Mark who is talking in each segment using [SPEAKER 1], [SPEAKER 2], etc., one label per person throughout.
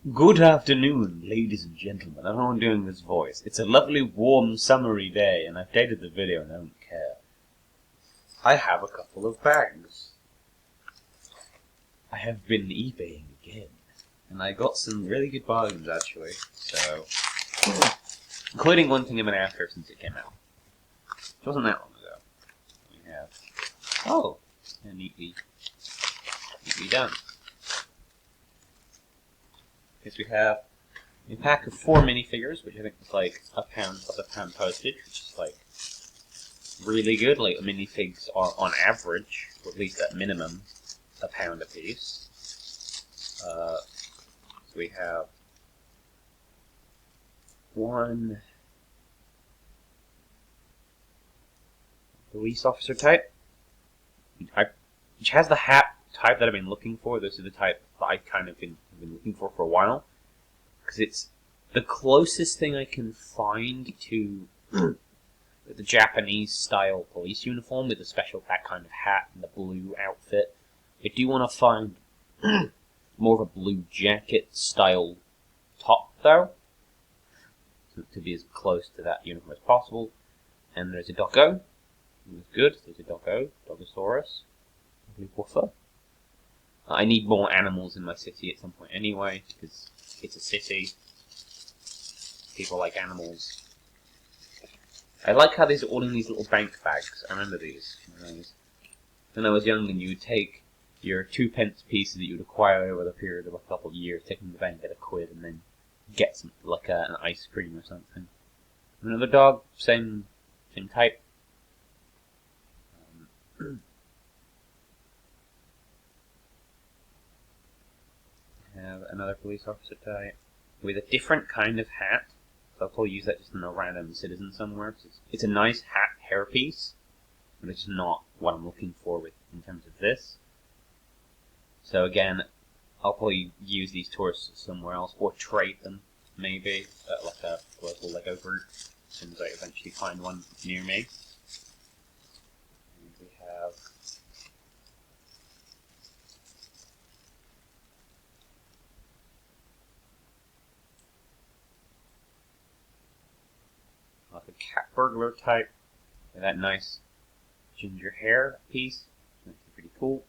[SPEAKER 1] Good afternoon, ladies and gentlemen. I don't know why I'm doing this voice. It's a lovely, warm, summery day, and I've dated the video and I don't care. I have a couple of bags. I have been eBaying again, and I got some really good bargains, actually. So, including one thing of an after since it came out. It wasn't that long ago. We have, neatly done. Because we have a pack of 4 minifigures, which I think is like £1 plus £1 postage, which is like really good. Like minifigs are on average, or at least at minimum, £1 a piece. So we have one police officer type, which has the hat type that I've been looking for. This is the type that I kind of been looking for a while, because it's the closest thing I can find to the Japanese style police uniform with the special that kind of hat and the blue outfit. I do want to find more of a blue jacket style top though, to be as close to that uniform as possible. And there's a doggo. That's good. There's a doggo, Dogosaurus, lovely woofer. I need more animals in my city at some point anyway, because it's a city. People like animals. I like how these are all in these little bank bags. I remember these. When I was young, and you would take your 2p pieces that you would acquire over the period of a couple of years, take them to the bank, get £1, and then get some, like an ice cream or something. Another dog, same type. Have another police officer type with a different kind of hat. So I'll probably use that just in a random citizen somewhere. It's a nice hat hairpiece, but it's not what I'm looking for in terms of this. So again, I'll probably use these tourists somewhere else or trade them, maybe at like a local Lego group, as soon as I eventually find one near me. And we have like a cat burglar type with that nice ginger hair piece. That's pretty cool.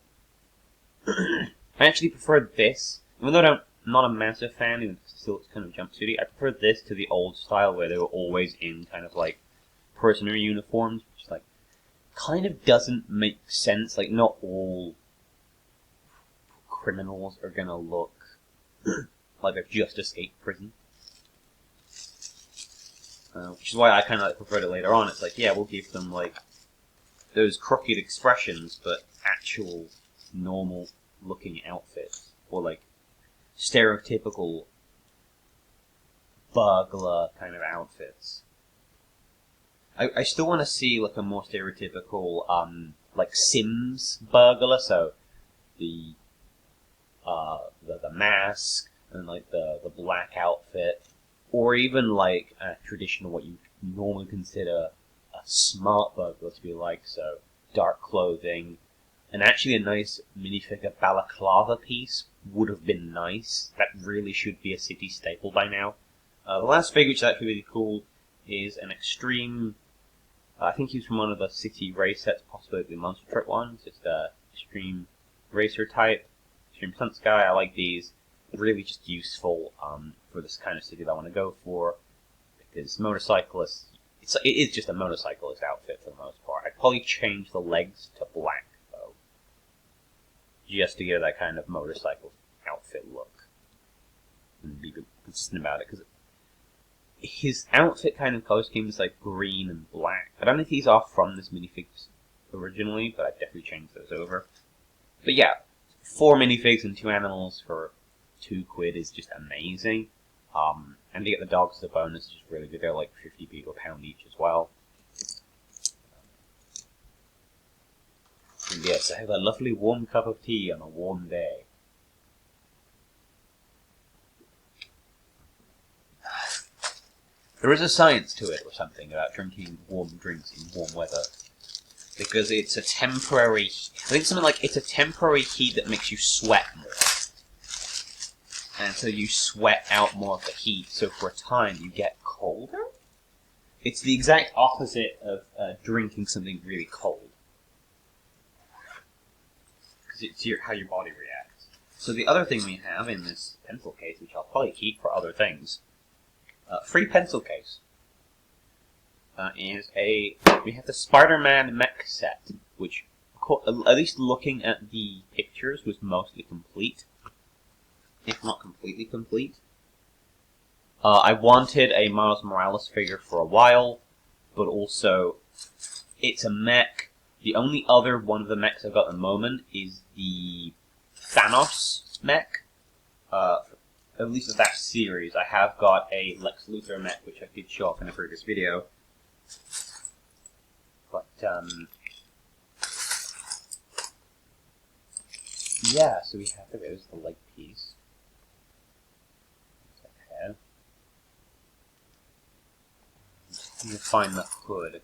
[SPEAKER 1] I actually prefer this, even though I'm not a massive fan, even still it's kind of jumpsuity. I prefer this to the old style where they were always in kind of like prisoner uniforms, which like kind of doesn't make sense. Like not all criminals are gonna look like they've just escaped prison. Which is why I kind of like preferred it later on. It's like, yeah, we'll give them like those crooked expressions, but actual normal looking outfits, or like stereotypical burglar kind of outfits. I still want to see like a more stereotypical like Sims burglar, so the mask and like the black outfit. Or even like a traditional, what you normally consider a smart burglar to be like, so dark clothing, and actually a nice minifigure balaclava piece would have been nice. That really should be a city staple by now. The last figure, which is actually really cool, is an extreme, I think he's from one of the city race sets, possibly the Monster Truck ones. It's the extreme racer type, extreme stunts guy. I like these. Really just useful for this kind of city that I want to go for, because motorcyclists, it is just a motorcyclist outfit for the most part. I'd probably change the legs to black though, just to get that kind of motorcycle outfit look and be consistent about it, because his outfit kind of color scheme is like green and black. I don't know if these are from this minifigs originally, but I'd definitely change those over. But yeah, 4 minifigs and 2 animals for £2 is just amazing. And to get the dogs as a bonus is just really good. They're like 50p to £1 each as well. And yes, I have a lovely warm cup of tea on a warm day. There is a science to it or something about drinking warm drinks in warm weather. Because it's a temporary, I think something like it's a temporary heat that makes you sweat more. and so you sweat out more of the heat, so for a time you get colder? It's the exact opposite of drinking something really cold. Because it's how your body reacts. So the other thing we have in this pencil case, which I'll probably keep for other things, free pencil case, we have the Spiderman Mech Set, which, at least looking at the pictures, was mostly complete, if not completely complete. I wanted a Miles Morales figure for a while, but also, it's a mech. The only other one of the mechs I've got at the moment is the Thanos mech. At least of that series. I have got a Lex Luthor mech, which I did show off in a previous video. But, yeah, so we have, there's the leg piece. Okay. I'm going to find the hood.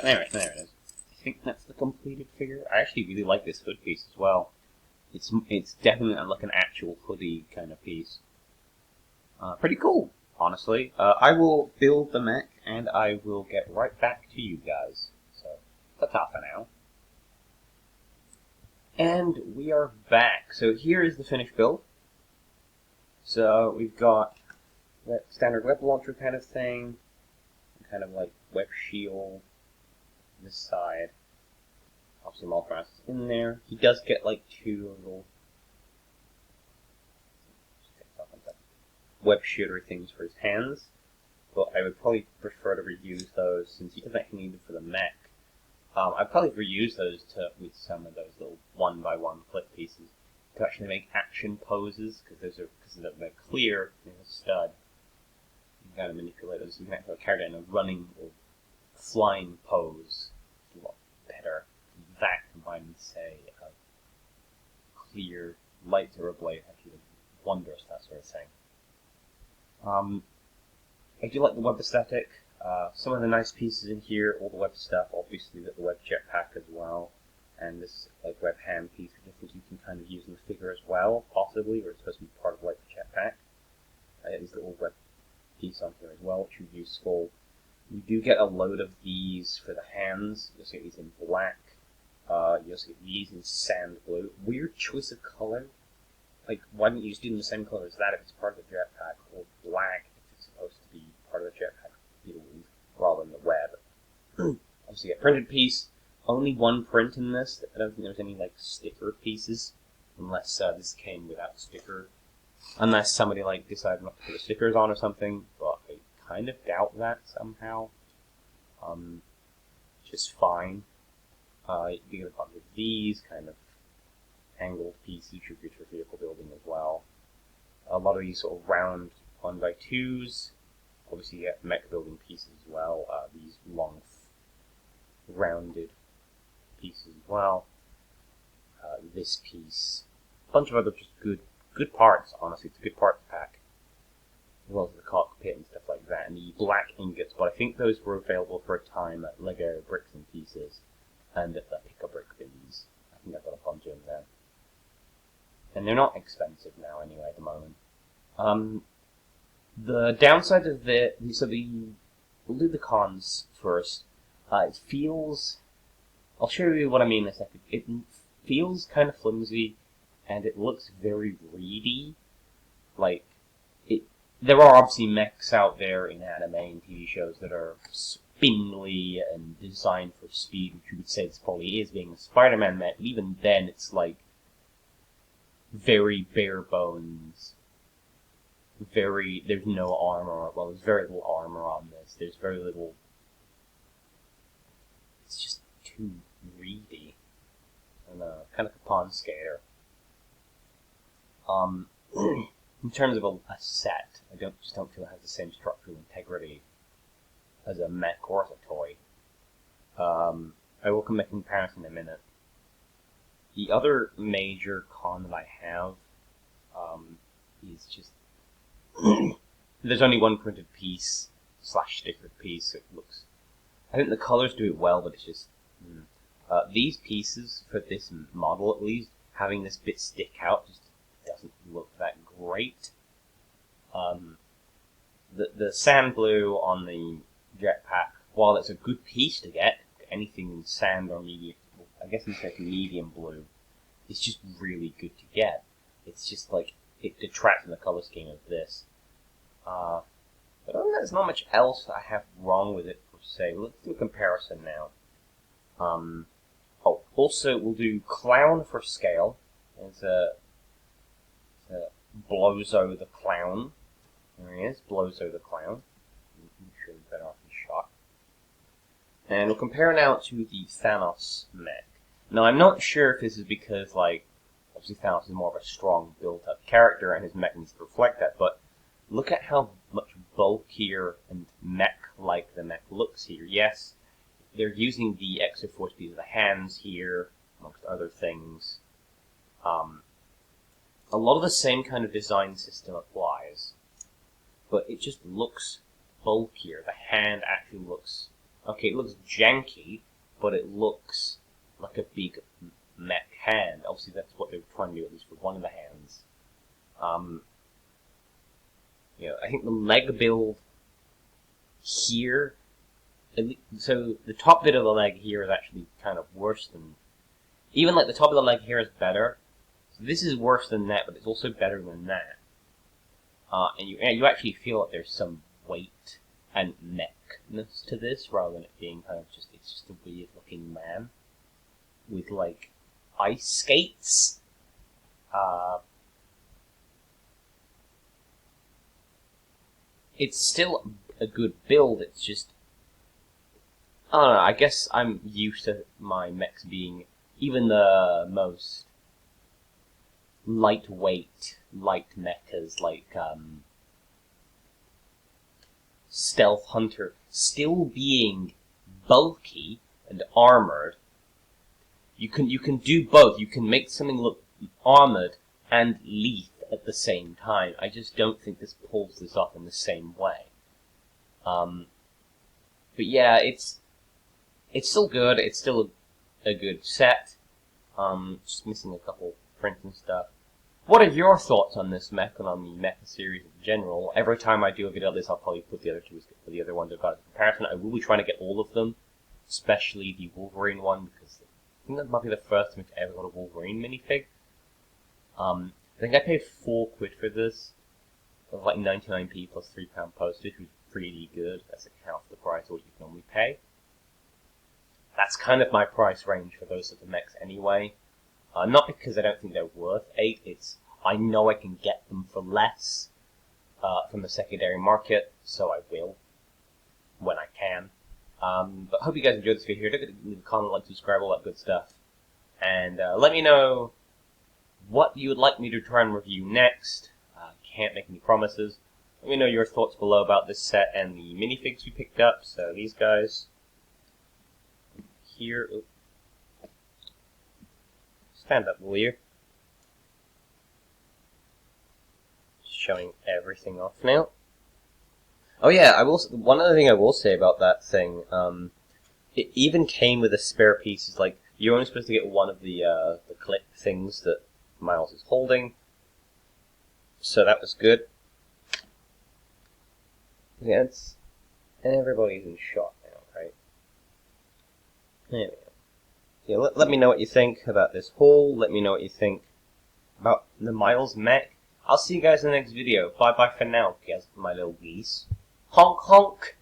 [SPEAKER 1] There it is. I think that's the completed figure. I actually really like this hood piece as well. It's definitely like an actual hoodie kind of piece. Pretty cool, honestly. I will build the mech, and I will get right back to you guys. So, ta-ta for now. And we are back. So here is the finished build. So we've got that standard web launcher kind of thing, kind of like web shield. This side. Obviously, Maltras is in there. He does get like two little web shooter things for his hands, but I would probably prefer to reuse those since he doesn't actually need them for the mech. I'd probably reuse those with some of those little one-by-one flip pieces to actually make action poses, because they're clear in a stud. You can kind of manipulate those. You can actually have a character in a running or flying pose. A lot better. That combined with, say, a clear lightsaber blade actually wondrous, that sort of thing. I do like the web aesthetic. Some of the nice pieces in here, all the web stuff, obviously the web jetpack as well, and this like web hand piece, which I think you can kind of use in the figure as well, possibly, or it's supposed to be part of like the jetpack. This little web piece on here as well, which is useful. You do get a load of these for the hands. You'll see these in black. You also get these in sand blue. Weird choice of color. Like, why didn't you just do them the same color as that if it's part of the jetpack, or black if it's supposed to be part of the jetpack build, rather than the web? Obviously, a printed piece. Only one print in this. I don't think there's any, like, sticker pieces, unless this came without sticker. Unless somebody, like, decided not to put the stickers on or something, but I kind of doubt that somehow. Just fine. You get a bunch of these kind of angled pieces you get for vehicle building as well. A lot of these sort of round 1x2s. Obviously, you get mech building pieces as well. These long, rounded pieces as well. This piece. A bunch of other just good parts, honestly. It's a good parts pack. As well as the cockpit and stuff like that. And the black ingots, but I think those were available for a time at Lego Bricks and Pieces. And at the Pick-a-Brick bins. I think I've got a bunch of them there. And they're not expensive now anyway at the moment. The downside of we'll do the cons first. It feels, I'll show you what I mean in a second. It feels kind of flimsy, and it looks very reedy. Like, there are obviously mechs out there in anime and TV shows that are spindly and designed for speed, which you would say this probably is, being a Spider-Man mech. Even then, it's like very bare bones. There's no armor. Well, there's very little armor on this. There's very little. It's just too reedy. And kind of a pawn skater. In terms of a set, I just don't feel it has the same structural integrity as a mech or as a toy. I will make a comparison in a minute. The other major con that I have is just there's only one printed piece / stickered piece. So it looks. I think the colors do it well, but it's just these pieces for this model at least, having this bit stick out just doesn't look that great. The sand blue on the jetpack, while it's a good piece to get, anything in sand or medium, I guess it's like medium blue, it's just really good to get. It's just like, it detracts from the color scheme of this. But other than that, there's not much else I have wrong with it, per se. Let's do a comparison now. Also, we'll do Clown for scale. There's Blozo the Clown. There he is, Blozo the Clown. I'm sure he's better off in shot. And we'll compare now to the Thanos mech. Now, I'm not sure if this is because, like, obviously Thanos is more of a strong, built-up character, and his mech needs to reflect that, but look at how much bulkier and mech-like the mech looks here. Yes, they're using the extra force speed of the hands here, amongst other things. A lot of the same kind of design system applies, but it just looks bulkier. The hand actually looks... Okay, it looks janky, but it looks like a big mech hand. Obviously, that's what they were trying to do, at least for one of the hands. I think the leg build here... So, the top bit of the leg here is actually kind of worse than... Even, like, the top of the leg here is better. So this is worse than that, but it's also better than that. And you actually feel like there's some weight and mechness to this, rather than it being kind of just... It's just a weird-looking man with, like, ice skates. It's still a good build, it's just... I don't know, I guess I'm used to my mechs being even the most lightweight, light mechas, like, Stealth Hunter, still being bulky and armored. You can do both. You can make something look armored and lithe at the same time. I just don't think this pulls this off in the same way. But yeah, it's still good. It's still a good set. Just missing a couple prints and stuff. What are your thoughts on this mech and on the mecha series in general? Every time I do a video like this, I'll probably put the other two for the other ones I've got as a comparison. I will be trying to get all of them, especially the Wolverine one, because I think that might be the first time I've ever got a Wolverine minifig. I think I paid £4 for this. It was like 99p plus £3 postage, which was pretty good. That's like half the price of what you can normally pay. That's kind of my price range for those sorts of mechs anyway. Not because I don't think they're worth $8, it's I know I can get them for less from the secondary market, so I will when I can. But hope you guys enjoyed this video. Don't forget to leave a comment, like, subscribe, all that good stuff. And let me know what you would like me to try and review next. Can't make any promises. Let me know your thoughts below about this set and the minifigs we picked up. So these guys here. Oops. Stand up, will you? Showing everything off now. Oh yeah, I will. One other thing I will say about that thing, it even came with a spare piece. It's like you're only supposed to get one of the clip things that Miles is holding, so that was good. Yeah, everybody's in shot now, right? There we go. Yeah, let me know what you think about this haul. Let me know what you think about the Miles mech. I'll see you guys in the next video. Bye bye for now, guys, my little geese. Honk honk!